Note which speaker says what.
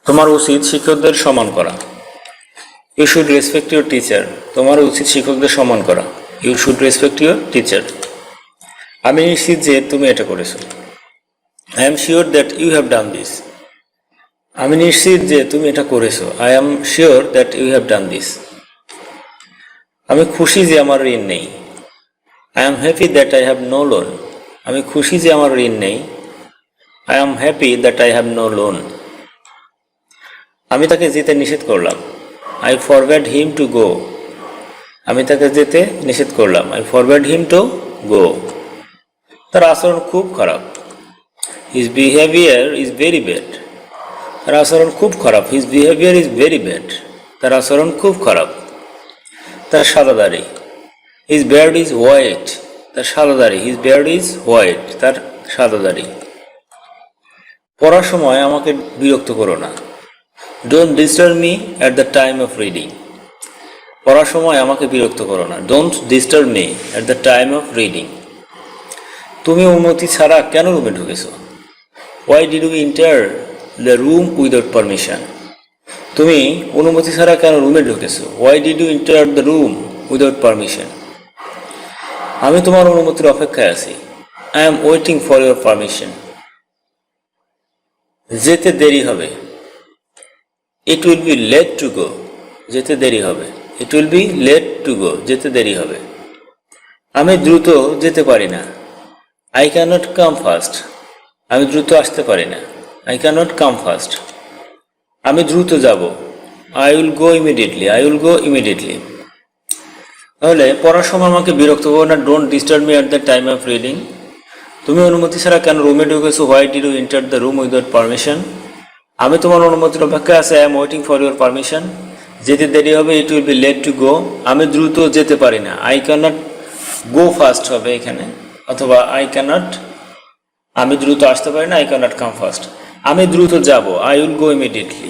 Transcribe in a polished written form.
Speaker 1: তোমার উচিত শিক্ষকদের সম্মান করা। You should respect your teacher. তোমার উচিত শিক্ষকদের সম্মান করা। You should respect your teacher. আমি নিশ্চিত যে তুমি এটা করেছো। I am sure that you have done this. আমি নিশ্চিত যে তুমি এটা করেছো। I am sure that you have done this. আমি খুশি যে আমার ঋণ নেই। I am happy that I have no loan. আমি খুশি যে আমার ঋণ নেই। I am happy that I have no loan. আমি তাকে যেতে নিষেধ করলাম। I forbade him to go. আমি তাকে যেতে নিষেধ করলাম। I forbade him to go. তার আচরণ খুব খারাপ। His behaviour is very bad. তার আচরণ খুব খারাপ। His behaviour is very bad. তার আচরণ খুব খারাপ। তার সাদা দাড়ি। His beard is white. তার সাদা দাড়ি। His beard is white. তার সাদা দাড়ি। পড়ার সময় আমাকে বিরক্ত করো না। Don't disturb me at the time of reading. পড়ার সময় আমাকে বিরক্ত করো না। Don't disturb me at the time of reading. তুমি অনুমতি ছাড়া কেন রুমে ঢুকেছো? Why did you enter the room without permission. তুমি অনুমতি ছাড়া কেন রুমে ঢুকেছো? Why did you enter the room without permission. আমি তোমার অনুমতির অপেক্ষায় আছি। I am waiting for your permission. যেতে দেরি হবে। It will be late to go. যেতে দেরি হবে। It will be late to go. যেতে দেরি হবে। আমি দ্রুত যেতে পারি না। I cannot come fast. আমি দ্রুত আসতে পারি না। I cannot come fast. আমি দ্রুত যাব। I will go immediately. I will go immediately. তাহলে পড়ার সময় আমাকে বিরক্ত করো না। Don't disturb me at the time of reading. তুমি অনুমতি ছাড়া কেন রুমে ঢুকেছো? Why did you enter the room without permission. আমি তোমার অনুমতির অপেক্ষায় আছি। I am waiting for your permission. যেতে দেরি হবে। It will be late to go. আমি দ্রুত যেতে পারি না। আই ক্যানট গো ফাস্ট হবে এখানে, অথবা আই ক্যানট, আমি দ্রুত আসতে পারি না। I cannot come fast. আমি দ্রুত যাব। I will go immediately.